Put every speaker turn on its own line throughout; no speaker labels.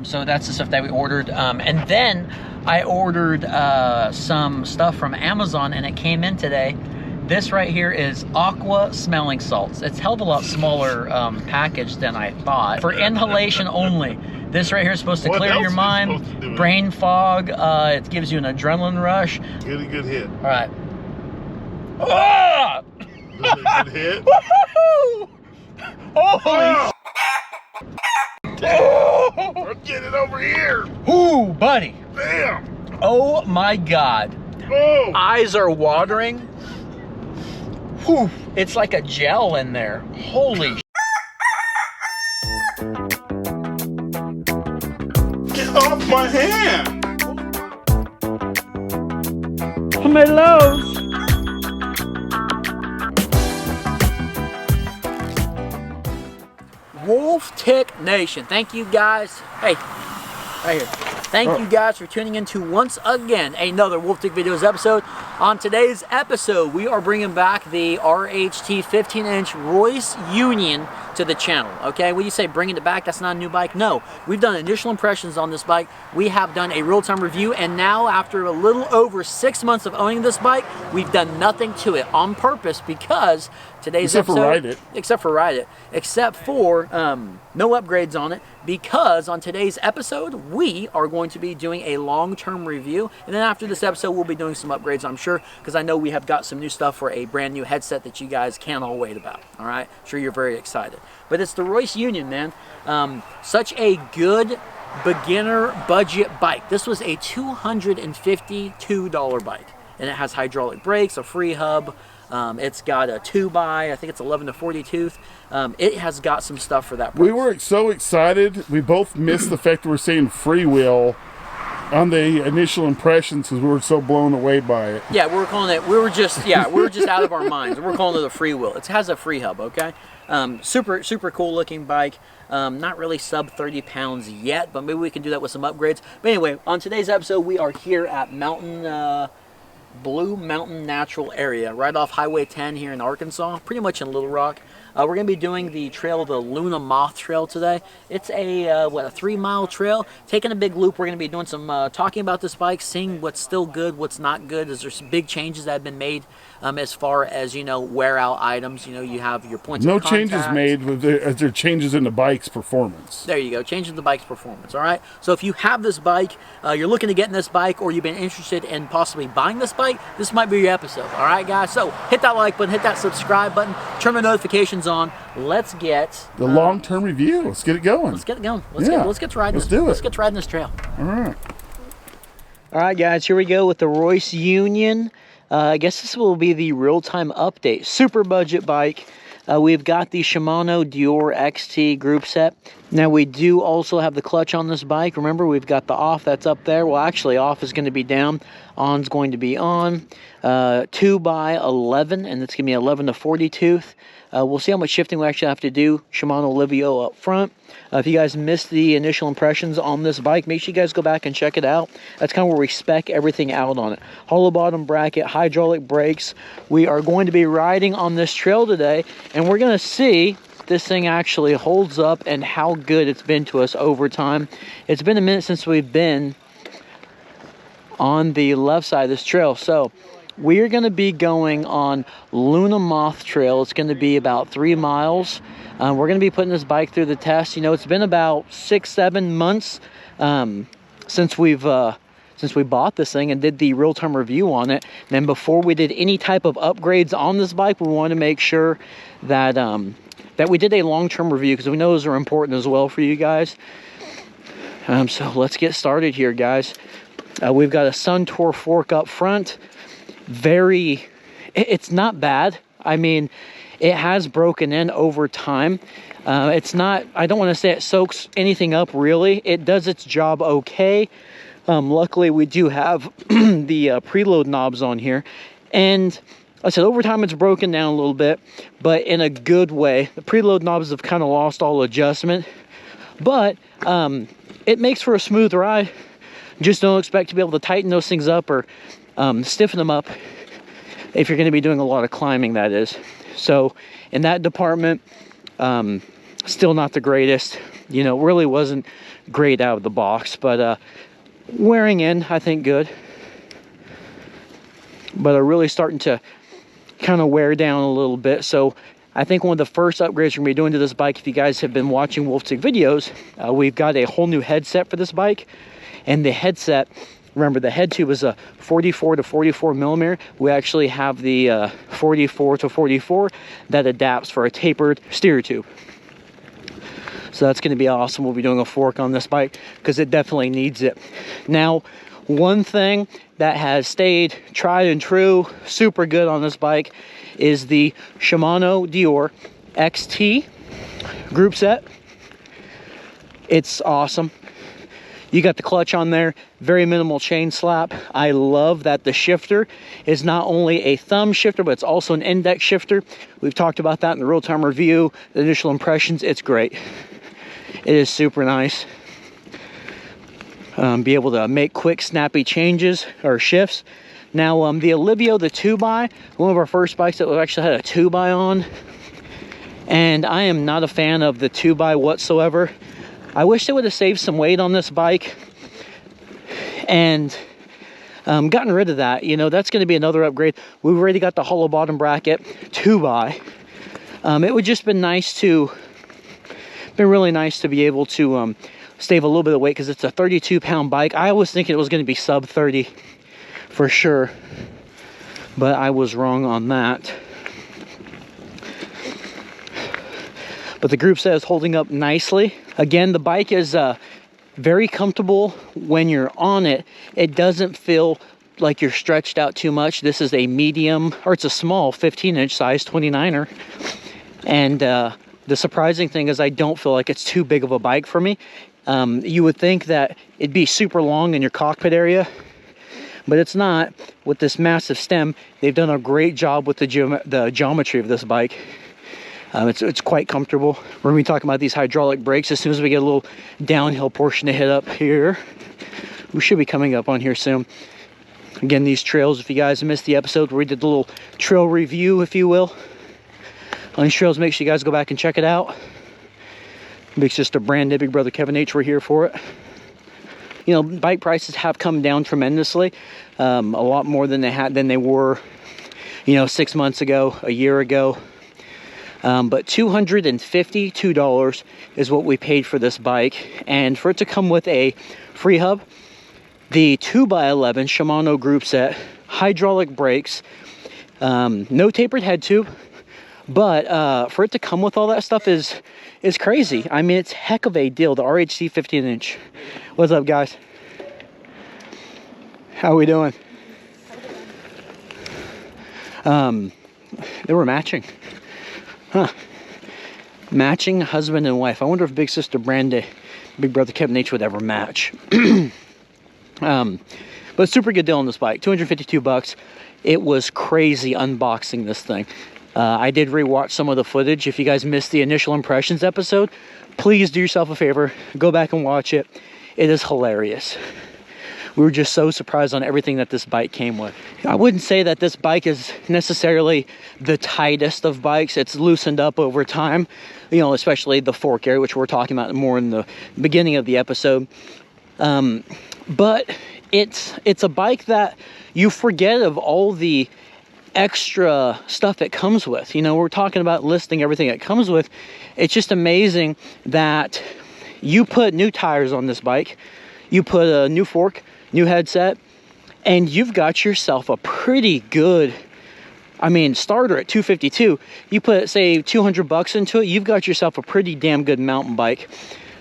So that's the stuff that we ordered. And then I ordered some stuff from Amazon, and it came in today. This right here is Aqua smelling salts. It's a hell of a lot smaller package than I thought. For inhalation only. This right here is supposed to clear your mind, brain fog. It gives you an adrenaline rush.
Get a good hit.
All right. Ah!
Good hit.
Woohoo! Holy!
Oh! Get it over here.
Ooh, buddy.
Damn.
Oh my God.
Oh.
Eyes are watering. Whew. It's like a gel in there. Holy.
Get off my hand.
Tomatoes. Wolf Tick Nation. Thank you guys. Hey, right here. Thank you guys for tuning in to once again another Wolf Tick Videos episode. On today's episode, we are bringing back the RHT 15-inch Royce Union to the channel. Okay, when you say bringing it back, that's not a new bike. No, we've done initial impressions on this bike. We have done a real-time review, and now after a little over 6 months of owning this bike, we've done nothing to it on purpose because today's episode, except for ride it, except for no upgrades on it, because on today's episode we are going to be doing a long-term review, and then after this episode we'll be doing some upgrades, I'm sure, because I know we have got some new stuff for a brand new headset that you guys can't all wait about. All right, I'm sure you're very excited. But it's the Royce Union, man. Such a good beginner budget bike. This was a $252 bike, and it has hydraulic brakes, a free hub. It's got a 2x, I think it's 11 to 40 tooth. It has got some stuff for that price.
We were so excited. We both missed the fact that we're saying freewheel on the initial impressions because we were so blown away by it.
Yeah, we were calling it, we were just out of our minds. We're calling it a free wheel. It has a free hub, okay? Super cool looking bike. Not really sub 30 pounds yet, but maybe we can do that with some upgrades. But anyway, on today's episode, we are here at Blue Mountain Natural Area, right off Highway 10 here in Arkansas, pretty much in Little Rock. We're going to be doing the trail, the Luna Moth Trail today. It's a, a 3-mile trail, taking a big loop. We're going to be doing some talking about this bike, seeing what's still good, what's not good. Is there some big changes that have been made as far as, you know, wear out items? You know, you have your points of contact.
No changes made, but there are changes in the bike's performance.
There you go, changes the bike's performance, all right? So if you have this bike, you're looking to get in this bike, or you've been interested in possibly buying this bike, this might be your episode, all right, guys? So hit that like button, hit that subscribe button, turn the notifications on. Let's get
the long-term review. Let's get it going.
Let's get it going. Let's get to riding.
Let's do it.
Let's get to riding this trail.
All right.
All right, guys. Here we go with the Royce Union. I guess this will be the real-time update. Super budget bike. We've got the Shimano Dior XT group set. Now we do also have the clutch on this bike. Remember, we've got the off that's up there. Well, actually, off is going to be down. On's going to be on. 2x11, and it's going to be 11 to 40 tooth. We'll see how much shifting we actually have to do. Shimano Livio up front. If you guys missed the initial impressions on this bike, make sure you guys go back and check it out. That's kind of where we spec everything out on it. Hollow bottom bracket, hydraulic brakes. We are going to be riding on this trail today, and we're going to see if this thing actually holds up and how good it's been to us over time. It's been a minute since we've been on the left side of this trail, so we're going to be going on Luna Moth Trail. It's going to be about 3 miles. We're going to be putting this bike through the test. You know, it's been about 6-7 months since we bought this thing and did the real-time review on it. And then before we did any type of upgrades on this bike, we wanted to make sure that that we did a long-term review, because we know those are important as well for you guys. So let's get started here, guys. We've got a Suntour fork up front. It's not bad. I mean, it has broken in over time. It's not, I don't want to say it soaks anything up really. It does its job okay. Luckily we do have the preload knobs on here, and like I said, over time it's broken down a little bit, but in a good way. The preload knobs have kind of lost all adjustment, but it makes for a smooth ride. Just don't expect to be able to tighten those things up or stiffen them up if you're going to be doing a lot of climbing, that is. So in that department, still not the greatest. You know, it really wasn't great out of the box, but wearing in, I think, good. But are really starting to kind of wear down a little bit. So I think one of the first upgrades we're gonna be doing to this bike, if you guys have been watching Wolfstick videos, we've got a whole new headset for this bike. And the headset, remember the head tube is a 44 to 44 millimeter. We actually have the 44 to 44 that adapts for a tapered steer tube. So that's gonna be awesome. We'll be doing a fork on this bike because it definitely needs it. Now, one thing that has stayed tried and true, super good on this bike, is the Shimano Dior XT group set. It's awesome. You got the clutch on there, very minimal chain slap. I love that the shifter is not only a thumb shifter, but it's also an index shifter. We've talked about that in the real-time review, the initial impressions. It's great. It is super nice. Be able to make quick, snappy changes or shifts. Now, the Olivio, the 2x, one of our first bikes that we actually had a 2x on, and I am not a fan of the 2x whatsoever. I wish they would have saved some weight on this bike and gotten rid of that. You know, that's going to be another upgrade. We've already got the hollow bottom bracket 2x. It would just been really nice to be able to save a little bit of weight, because it's a 32-pound bike. I was thinking it was going to be sub 30 for sure, but I was wrong on that. But the group set is holding up nicely. Again, the bike is very comfortable when you're on it. It doesn't feel like you're stretched out too much. This is a medium, or it's a small 15-inch size 29er. And the surprising thing is I don't feel like it's too big of a bike for me. You would think that it'd be super long in your cockpit area, but it's not. With this massive stem, they've done a great job with the geometry of this bike. It's quite comfortable. We're going to be talking about these hydraulic brakes as soon as we get a little downhill portion to hit up here. We should be coming up on here soon. Again, these trails, if you guys missed the episode where we did the little trail review, if you will, on these trails, make sure you guys go back and check it out. Big sister Brandon, Big brother Kevin H, we're here for it. You know, bike prices have come down tremendously, a lot more than they were, you know, 6 months ago, a year ago. But $252 is what we paid for this bike, and for it to come with a free hub, the 2x11 Shimano group set, hydraulic brakes, no tapered head tube. But for it to come with all that stuff is crazy. I mean, it's heck of a deal. The RHT 15-inch. What's up, guys? How are we doing? They were matching. Huh. Matching husband and wife. I wonder if big sister Brandy, big brother Kevin H would ever match. But super good deal on this bike. $252. It was crazy unboxing this thing. I did rewatch some of the footage. If you guys missed the initial impressions episode, please do yourself a favor, go back and watch it. It is hilarious. We were just so surprised on everything that this bike came with. I wouldn't say that this bike is necessarily the tightest of bikes. It's loosened up over time, you know, especially the fork area, which we're talking about more in the beginning of the episode. But it's a bike that you forget of all the extra stuff it comes with. You know, we're talking about listing everything it comes with. It's just amazing that you put new tires on this bike, you put a new fork, new headset, and you've got yourself a pretty good, I mean, starter at $252. You put, say, $200 into it, you've got yourself a pretty damn good mountain bike.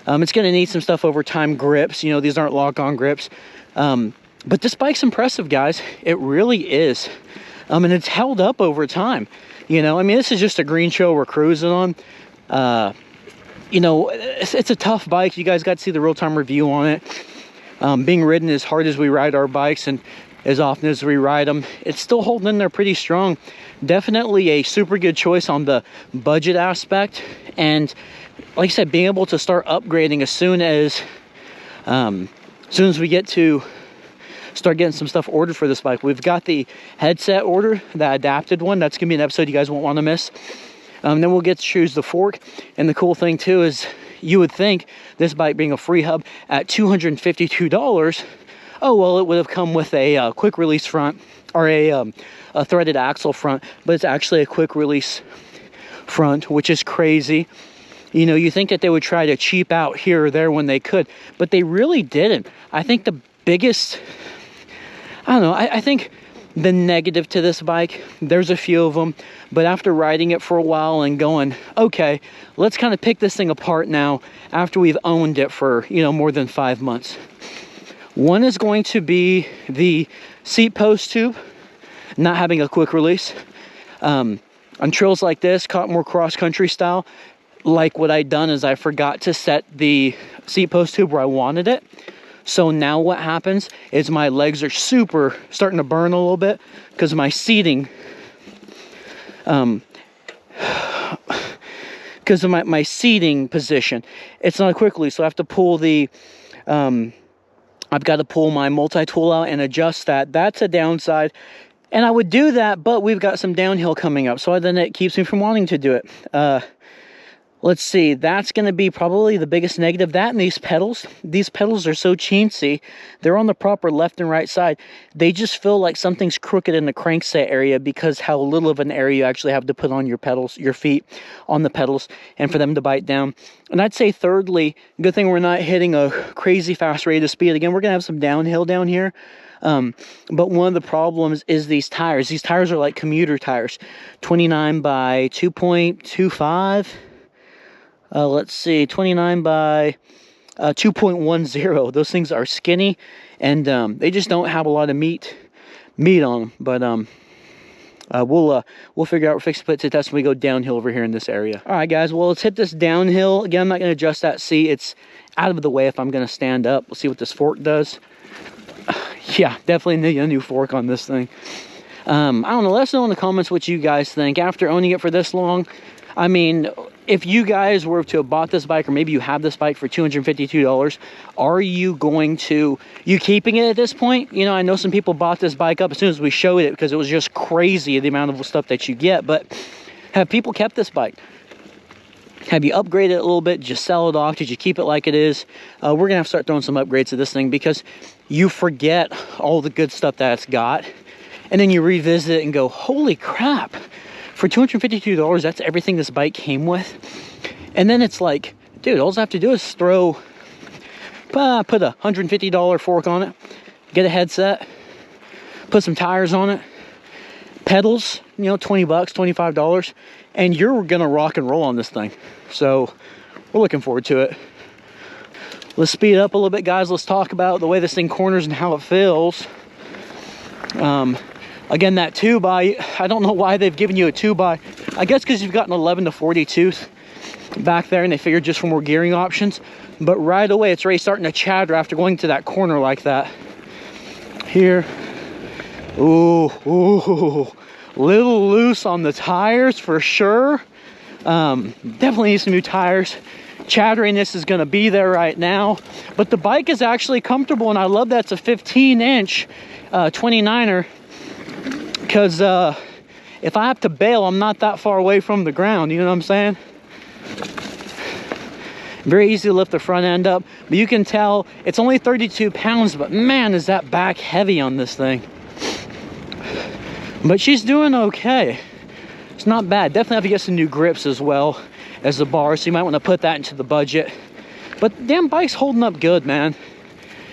It's going to need some stuff over time. Grips, you know, these aren't lock-on grips. But this bike's impressive, guys. It really is. And it's held up over time. You know, I mean, this is just a green show we're cruising on. You know, it's a tough bike. You guys got to see the real-time review on it. Being ridden as hard as we ride our bikes and as often as we ride them, it's still holding in there pretty strong. Definitely a super good choice on the budget aspect. And like I said, being able to start upgrading as soon as we get to start getting some stuff ordered for this bike. We've got the headset order, the adapted one. That's gonna be an episode you guys won't want to miss. Then we'll get to choose the fork. And the cool thing too is you would think this bike being a free hub at $252, oh, well, it would have come with a quick release front or a threaded axle front, but it's actually a quick release front, which is crazy. You know, you think that they would try to cheap out here or there when they could, but they really didn't. I think the biggest, I don't know, I think the negative to this bike, there's a few of them, but after riding it for a while and going, okay, let's kind of pick this thing apart now after we've owned it for, you know, more than 5 months. One is going to be the seat post tube, not having a quick release. On trails like this, caught more cross-country style, like what I'd done is I forgot to set the seat post tube where I wanted it. So now what happens is my legs are starting to burn a little bit because my seating, because of my seating position. It's not a quick release, so I have to pull the, I've got to pull my multi-tool out and adjust that. That's a downside. And I would do that, but we've got some downhill coming up, so then it keeps me from wanting to do it. Let's see, that's going to be probably the biggest negative. That and these pedals. These pedals are so chintzy. They're on the proper left and right side. They just feel like something's crooked in the crankset area because how little of an area you actually have to put on your pedals, your feet on the pedals, and for them to bite down. And I'd say thirdly, good thing we're not hitting a crazy fast rate of speed. Again, we're going to have some downhill down here. But one of the problems is these tires. These tires are like commuter tires. 29 by 2.25. Let's see, 29 by 2.10. Those things are skinny, and they just don't have a lot of meat on them. But we'll figure out, we're fixing to put it to test when we go downhill over here in this area. All right, guys, well, let's hit this downhill. Again, I'm not going to adjust that seat. It's out of the way if I'm going to stand up. We'll see what this fork does. Yeah, definitely need a new fork on this thing. I don't know, let us know in the comments what you guys think. After owning it for this long, I mean, if you guys were to have bought this bike, or maybe you have this bike for $252, are you keeping it at this point? You know, I know some people bought this bike up as soon as we showed it because it was just crazy the amount of stuff that you get, but have people kept this bike? Have you upgraded it a little bit? Did you sell it off? Did you keep it like it is? We're going to have to start throwing some upgrades to this thing because you forget all the good stuff that it's got, and then you revisit it and go, holy crap. For $252, that's everything this bike came with. And then it's like, dude, all I have to do is put a $150 fork on it, get a headset, put some tires on it, pedals, you know, 20 bucks, $25, and you're gonna rock and roll on this thing. So we're looking forward to it. Let's speed it up a little bit, guys. Let's talk about the way this thing corners and how it feels. Again, that 2x, I don't know why they've given you a 2x. I guess because you've got an 11 to 40 tooth back there, and they figured just for more gearing options. But right away, it's already starting to chatter after going to that corner like that. Here. Ooh, little loose on the tires for sure. Definitely need some new tires. Chatteriness is going to be there right now. But the bike is actually comfortable, and I love that it's a 15-inch 29er. Because if I have to bail, I'm not that far away from the ground, you know what I'm saying? Very easy to lift the front end up, but you can tell it's only 32 pounds, but man, is that back heavy on this thing. But she's doing okay. It's not bad. Definitely have to get some new grips as well as the bar, so you might want to put that into the budget. But the damn bike's holding up good, man.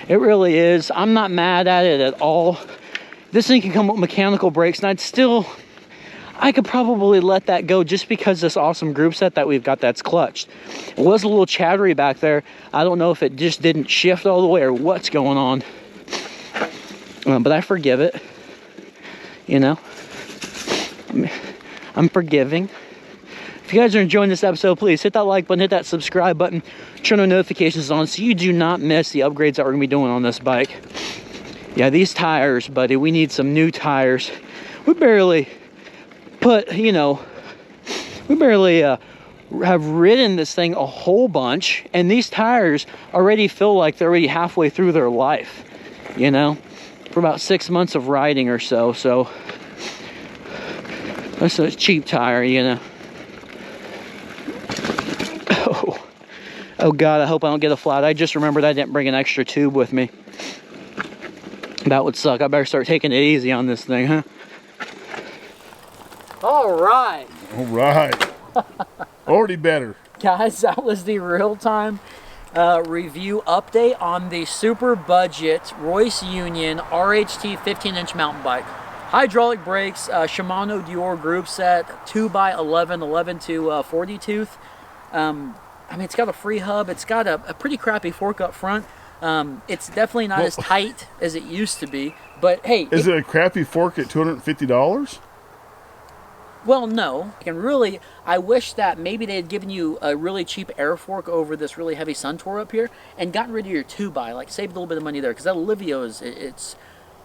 It really is. I'm not mad at it at all. This thing can come with mechanical brakes, and I could probably let that go just because this awesome group set that we've got that's clutched. It was a little chattery back there. I don't know if it just didn't shift all the way or what's going on. But I forgive it. You know? I'm forgiving. If you guys are enjoying this episode, please hit that like button, hit that subscribe button, turn on notifications on so you do not miss the upgrades that we're going to be doing on this bike. Yeah, these tires, buddy, we need some new tires. We barely have ridden this thing a whole bunch, and these tires already feel like they're already halfway through their life, you know, for about 6 months of riding or so. So that's a cheap tire, you know. Oh God, I hope I don't get a flat. I just remembered I didn't bring an extra tube with me. That would suck. I better start taking it easy on this thing, huh? All right.
All right. Already better.
Guys, that was the real-time review update on the super budget Royce Union RHT 15-inch mountain bike. Hydraulic brakes, Shimano Dior group set, 2x11, 11 to 40 tooth. I mean, it's got a free hub. It's got a pretty crappy fork up front. It's definitely not as tight as it used to be. But hey,
is it a crappy fork at $250?
Well, no. And really, I wish that maybe they had given you a really cheap air fork over this really heavy Suntour up here and gotten rid of your 2x, like saved a little bit of money there. Because that Olivio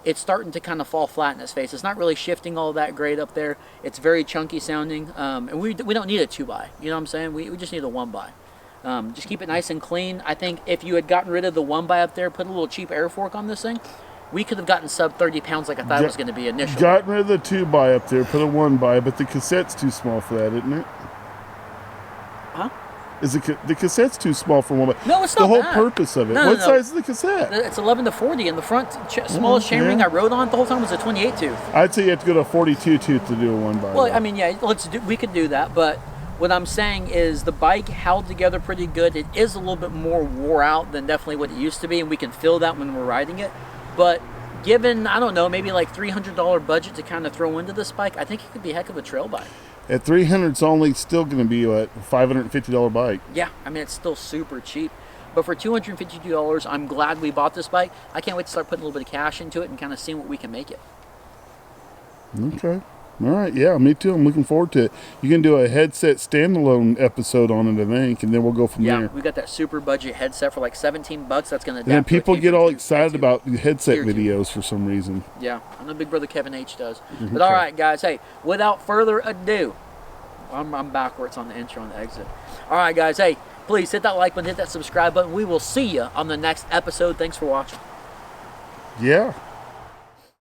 it's starting to kind of fall flat in its face. It's not really shifting all that great up there. It's very chunky sounding. And we don't need a 2x. You know what I'm saying? We just need a 1x. Just keep it nice and clean. I think if you had gotten rid of the 1x up there, put a little cheap air fork on this thing, we could have gotten sub 30 pounds like I thought it was going to be initially.
Gotten rid of the 2x up there, put a 1x, but the cassette's too small for that, isn't it?
Huh?
The cassette's too small for 1x.
No, it's
not the whole purpose of it. What size is the cassette?
It's 11 to 40, and the front smallest chainring I rode on the whole time was a 28 tooth.
I'd say you have to go to a 42 tooth to do a 1x.
Well, I mean, yeah, we could do that, but what I'm saying is the bike held together pretty good. It is a little bit more wore out than definitely what it used to be, and we can feel that when we're riding it. But given, I don't know, maybe like $300 budget to kind of throw into this bike, I think it could be a heck of a trail bike.
At $300, it's only still going to be a $550 bike.
Yeah, I mean, it's still super cheap. But for $252, I'm glad we bought this bike. I can't wait to start putting a little bit of cash into it and kind of seeing what we can make it.
Okay. All right. Yeah, me too. I'm looking forward to it. You can do a headset standalone episode on it, I think, and then we'll go from there.
Yeah, we got that super budget headset for like $17. That's going to adapt.
And then people get all excited about headset videos for some reason.
Yeah, I know Big Brother Kevin H does. But all right, guys. Hey, without further ado, I'm backwards on the intro and the exit. All right, guys. Hey, please hit that like button, hit that subscribe button. We will see you on the next episode. Thanks for watching.
Yeah.